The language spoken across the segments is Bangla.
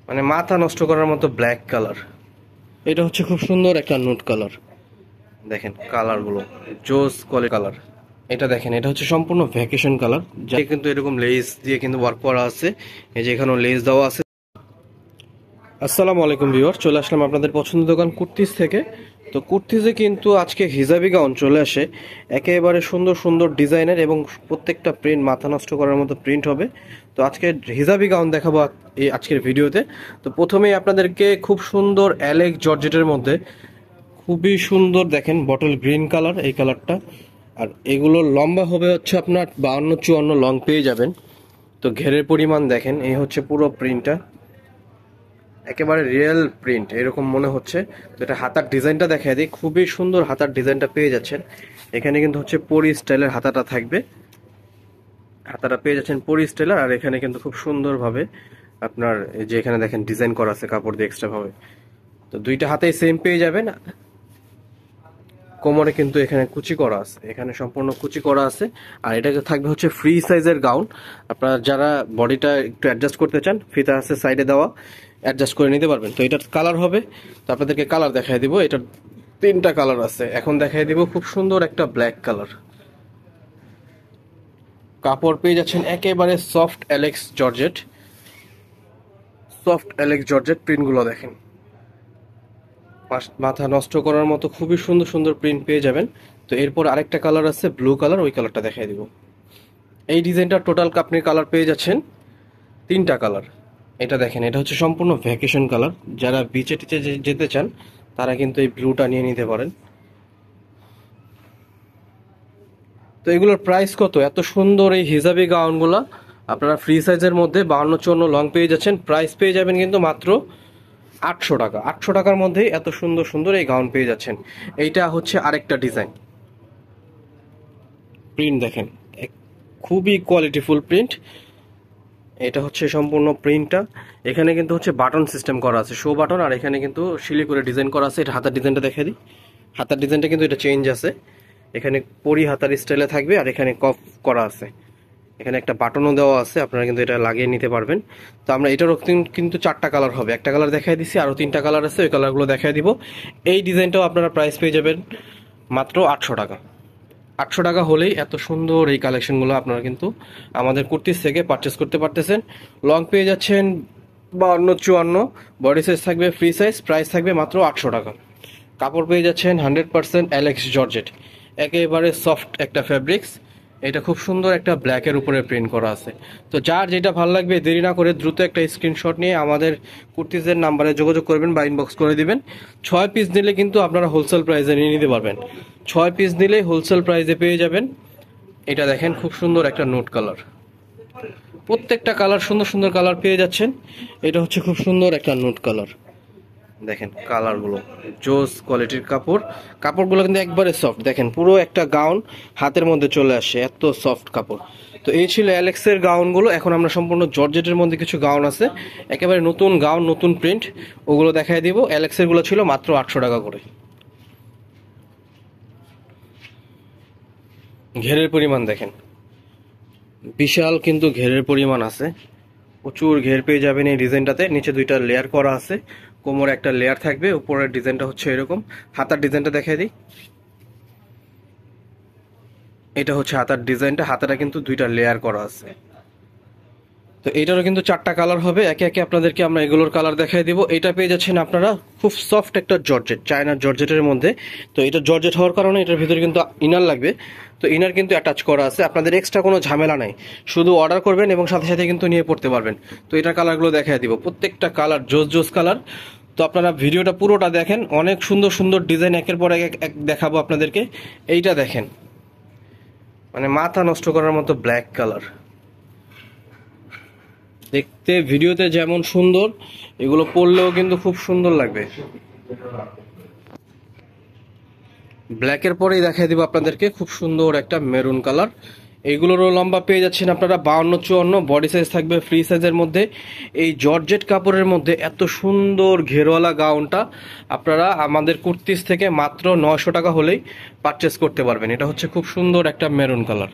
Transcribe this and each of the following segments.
মানে মাথা নষ্ট করার মতো ব্ল্যাক কালার। এটা হচ্ছে খুব সুন্দর একটা নুট কালার। দেখেন কালারগুলো জোস কোয়ালিটি কালার। এটা দেখেন, এটা হচ্ছে সম্পূর্ণ ভ্যাকেশন কালার, যা কিন্তু এরকম লেস দিয়ে কিন্তু ওয়ার্ক করা আছে। এই যে এখানেও লেস দেওয়া আছে। আসসালামু আলাইকুম ভিউয়ার, চলে আসলাম আপনাদের পছন্দের দোকান কুর্তিজ থেকে। তো কুর্তিজে কিন্তু আজকে হিজাবি গাউন চলে আসে, একেবারে সুন্দর সুন্দর ডিজাইনের এবং প্রত্যেকটা প্রিন্ট মাথা নষ্ট করার মতো প্রিন্ট হবে। তো আজকে হিজাবি গাউন দেখাবো এই আজকের ভিডিওতে। তো প্রথমেই আপনাদেরকে খুব সুন্দর অ্যালেক্স জর্জেটের মধ্যে খুবই সুন্দর দেখেন বটল গ্রিন কালার, এই কালারটা। আর এগুলো লম্বা হবে হচ্ছে আপনার 52-54 লং পেয়ে যাবেন। তো ঘেরের পরিমাণ দেখেন, এই হচ্ছে পুরো প্রিন্টটা, একেবারে রিয়েল প্রিন্ট এরকম মনে হচ্ছে। তো এটা হাতার ডিজাইনটা দেখায় দিই, খুবই সুন্দর হাতার ডিজাইনটা পেয়ে যাচ্ছেন। এখানে কিন্তু হচ্ছে পরি স্টাইলের হাতাটা থাকবে, হাতাটা পেয়ে যাচ্ছেন পরি স্টাইলের। আর এখানে কিন্তু খুব সুন্দরভাবে আপনার এই যে এখানে দেখেন ডিজাইন করা আছে কাপড় দিয়ে এক্সট্রা ভাবে। তো দুইটা হাতেই সেম পেয়ে যাবেন। কোমরে কিন্তু এখানে কুচি করা আছে, এখানে সম্পূর্ণ কুচি করা আছে। আর এটা থাকবে হচ্ছে ফ্রি সাইজের গাউন। আপনারা যারা বডিটা একটু অ্যাডজাস্ট করতে চান, ফিতা আছে সাইডে দেওয়া, অ্যাডজাস্ট করে নিতে পারবেন। তো এটার কালার হবে, তো আপনাদেরকে কালার দেখাই দিব। এটার 3টা কালার আছে, এখন দেখাই দিব খুব সুন্দর একটা ব্ল্যাক কালার। কাপড় পেয়ে যাচ্ছেন একেবারে soft alex georgette, soft alex georgette. প্রিন্টগুলো দেখেন, মাথা নষ্ট করার মতো খুবই সুন্দর সুন্দর প্রিন্ট পেয়ে যাবেন। তো এরপর আরেকটা কালার আছে ব্লু কালার, ওই কালারটা দেখাই দিব। এই ডিজাইনটা টোটাল আপনি কালার পেয়ে যাচ্ছেন 3টা কালার। এটা দেখেন, এটা হচ্ছে সম্পূর্ণ ভ্যাকেশন কালার। যারা বিচে টিচে যেতে চান তারা কিন্তু এই ব্লুটা নিয়ে নিতে পারেন। তো এগুলোর প্রাইস কত? এত সুন্দর এই হিজাবি গাউনগুলো আপনারা ফ্রি সাইজের মধ্যে 52-54 লং পেয়ে যাচ্ছেন। প্রাইস পেয়ে যাবেন কিন্তু মাত্র 800 টাকা। 800 টাকার মধ্যে এত সুন্দর সুন্দর এই গাউন পেয়ে যাচ্ছেন। এইটা হচ্ছে আরেকটা ডিজাইন, প্রিন্ট দেখেন খুবই কোয়ালিটিফুল প্রিন্ট। এটা হচ্ছে সম্পূর্ণ প্রিন্টটা। এখানে কিন্তু হচ্ছে বাটন সিস্টেম করা আছে, শো বাটন। আর এখানে কিন্তু শিলি করে ডিজাইন করা আছে। এটা হাতার ডিজাইনটা দেখে দিই। হাতার ডিজাইনটা কিন্তু এটা চেঞ্জ আছে, এখানে পরি হাতার স্টাইলে থাকবে। আর এখানে কফ করা আছে, এখানে একটা বাটনও দেওয়া আছে, আপনারা কিন্তু এটা লাগিয়ে নিতে পারবেন। তো আমরা এটারও কিন্তু 4টা কালার হবে, একটা কালার দেখাই দিচ্ছি, আরও 3টা কালার আছে, ওই কালারগুলো দেখাই দিব। এই ডিজাইনটাও আপনারা প্রাইস পেয়ে যাবেন মাত্র 800 টাকা। 800 টাকা হলেই এত সুন্দর এই কালেকশনগুলো আপনারা কিন্তু আমাদের কুর্তিজ থেকে পারচেস করতে পারতেছেন। লং পেয়ে যাচ্ছেন 52-54, বডি সাইজ থাকবে ফ্রি সাইজ, প্রাইস থাকবে মাত্র 800 টাকা। কাপড় পেয়ে যাচ্ছেন 100% অ্যালেক্স জর্জেট, একেবারে সফট একটা ফ্যাব্রিক্স। এটা খুব সুন্দর একটা ব্ল্যাকের উপরে প্রিন্ট করা আছে। তো যার যেটা ভালো লাগবে দেরি না করে দ্রুত একটা স্ক্রিনশট নিয়ে আমাদের কুর্তিজের নাম্বারে যোগাযোগ করবেন বা ইনবক্স করে দিবেন। 6 পিস নিলে কিন্তু আপনারা হোলসেল প্রাইসে নিয়ে নিতে পারবেন। 6 পিস নিলে হোলসেল প্রাইসে পেয়ে যাবেন। এটা দেখেন খুব সুন্দর একটা নোট কালার, প্রত্যেকটা কালার সুন্দর সুন্দর কালার পেয়ে যাচ্ছেন। এটা হচ্ছে খুব সুন্দর একটা নোট কালার। দেখেন কালারগুলো জোস কোয়ালিটির কাপড়, কাপড়গুলো কিন্তু একবারে সফট। দেখেন পুরো একটা গাউন হাতের মধ্যে চলে আসে, এত সফট কাপড়। তো এই ছিল অ্যালেক্সের গাউনগুলো। এখন আমরা সম্পূর্ণ জর্জেটের মধ্যে কিছু গাউন আছে, একেবারে নতুন গাউন, নতুন প্রিন্ট, ওগুলো দেখাই দিব। অ্যালেক্সের গুলো ছিল মাত্র 800 টাকা করে। ঘেরের পরিমাণ দেখেন, বিশাল কিন্তু ঘেরের পরিমাণ আছে, প্রচুর ঘের পেয়ে যাবেন এই ডিজাইনটাতে। নিচে 2টা লেয়ার করা আছে, কোমরে একটা লেয়ার থাকবে, উপরের ডিজাইনটা হচ্ছে এরকম। হাতার ডিজাইনটা দেখাই দিই। এটা হচ্ছে হাতার ডিজাইনটা, হাতাটা কিন্তু 2টা লেয়ার করা আছে। তো এটারও কিন্তু 4টা কালার হবে, একে একে আপনাদেরকে আমরা এগুলোর কালার দেখাই দিব। এটা পেয়ে যাচ্ছেন আপনারা খুব সফট একটা জর্জেট, চায়নার জর্জেটের মধ্যে। তো এটা জর্জেট হওয়ার কারণে এটার ভিতরে কিন্তু ইনার লাগবে। তো ইনার কিন্তু অ্যাটাচ করা আছে, আপনাদের এক্সট্রা কোনো ঝামেলা নাই, শুধু অর্ডার করবেন এবং সাথে সাথে কিন্তু নিয়ে পড়তে পারবেন। তো এটার কালারগুলো দেখাই দিব, প্রত্যেকটা কালার জোস জোস কালার। তো আপনারা ভিডিওটা পুরোটা দেখেন, অনেক সুন্দর সুন্দর ডিজাইন একের পর এক দেখাবো আপনাদেরকে। এইটা দেখেন, মানে মাথা নষ্ট করার মতো ব্ল্যাক কালার, দেখতে ভিডিওতে যেমন সুন্দর, এগুলো পরলেও কিন্তু খুব সুন্দর লাগবে। ব্ল্যাকের পরেই দেখাই দিব আপনাদেরকে খুব সুন্দর একটা মেরুন কালার। এইগুলোরও লম্বা পেয়ে যাচ্ছেন আপনারা 52-54, বডি সাইজ থাকবে ফ্রি সাইজের মধ্যে। এই জর্জেট কাপড়ের মধ্যে এত সুন্দর ঘেরওয়ালা গাউনটা আপনারা আমাদের কুর্তিজ থেকে মাত্র 900 টাকা হলেই পারচেস করতে পারবেন। এটা হচ্ছে খুব সুন্দর একটা মেরুন কালার,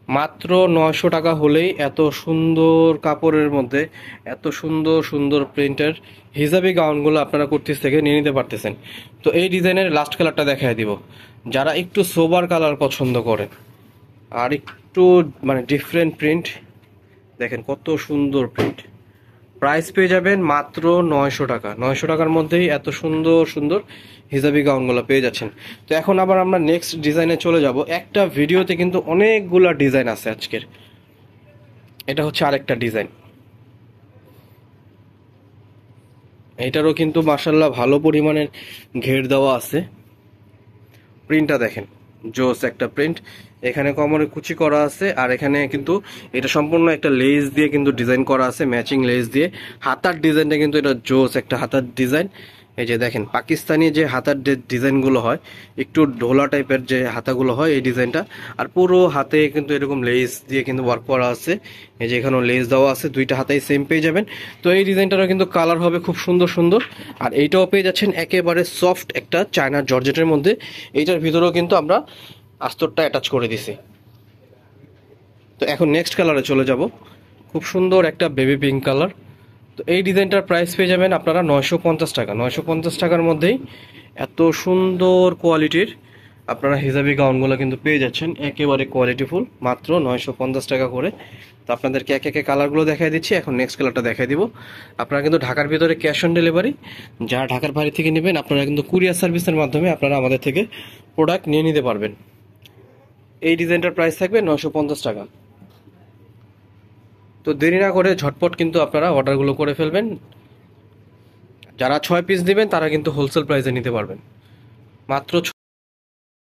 মাত্র 900 টাকা হলেই এত সুন্দর কাপড়ের মধ্যে এত সুন্দর সুন্দর প্রিন্টের হিজাবি গাউনগুলো আপনারা কুর্তিস থেকে নিয়ে নিতে পারতেছেন। তো এই ডিজাইনের লাস্ট কালারটা দেখায় দিব, যারা একটু সোবার কালার পছন্দ করেন আর একটু মানে ডিফারেন্ট প্রিন্ট, দেখেন কত সুন্দর প্রিন্ট। প্রাইস পেয়ে যাবেন মাত্র 900 টাকা। 900 টাকার মধ্যেই এত সুন্দর সুন্দর হিজাবি গাউনগুলো পেয়ে যাচ্ছেন। তো এখন আবার আমরা নেক্সট ডিজাইনে চলে যাব। একটা ভিডিওতে কিন্তু অনেকগুলা ডিজাইন আছে আজকের। এটা হচ্ছে আরেকটা ডিজাইন, এটারও কিন্তু মাশাল্লাহ ভালো পরিমাণের ঘের দেওয়া আছে। প্রিন্টটা দেখেন, জোস একটা প্রিন্ট। এখানে কোমরে কুচি করা আছে, আর এখানে কিন্তু এটা সম্পূর্ণ একটা লেস দিয়ে কিন্তু ডিজাইন করা আছে, ম্যাচিং লেস দিয়ে। হাতার ডিজাইনটা কিন্তু এটা জোস একটা হাতার ডিজাইন। এই যে দেখেন পাকিস্তানি যে হাতার ডিজাইনগুলো হয়, একটু ঢোলা টাইপের যে হাতাগুলো হয় এই ডিজাইনটা। আর পুরো হাতে কিন্তু এরকম লেস দিয়ে কিন্তু ওয়ার্ক করা আছে। এই যে এখানেও লেস দেওয়া আছে, দুইটা হাতায় সেম পেয়ে যাবেন। তো এই ডিজাইনটারও কিন্তু কালার হবে খুব সুন্দর সুন্দর। আর এইটাও পেয়ে যাচ্ছেন একেবারে সফট একটা চায়না জর্জেটের মধ্যে। এইটার ভিতরেও কিন্তু আমরা আস্তরটা অ্যাটাচ করে দিছি। তো এখন নেক্সট কালারে চলে যাব, খুব সুন্দর একটা বেবি পিঙ্ক কালার। তো এই ডিজাইনটার প্রাইস পেয়ে যাবেন আপনারা 950 টাকা। 950 টাকার মধ্যেই এত সুন্দর কোয়ালিটির আপনারা হিজাবি গাউনগুলো কিন্তু পেয়ে যাচ্ছেন, একেবারে কোয়ালিটিফুল, মাত্র 950 টাকা করে। তো আপনাদেরকে একে একে কালারগুলো দেখাই দিচ্ছি, এখন নেক্সট কালারটা দেখাই দিব। আপনারা কিন্তু ঢাকার ভিতরে ক্যাশ অন ডেলিভারি, যারা ঢাকার বাইরে থেকে নেবেন আপনারা কিন্তু কুরিয়ার সার্ভিসের মাধ্যমে আপনারা আমাদের থেকে প্রোডাক্ট নিয়ে নিতে পারবেন। এই ডিজাইনটার প্রাইস থাকবে 950 টাকা। তো দেরি না করে ঝটপট কিন্তু আপনারা অর্ডারগুলো করে ফেলবেন। যারা 6 পিস দিবেন তারা কিন্তু হোলসেল প্রাইসে নিতে পারবেন মাত্র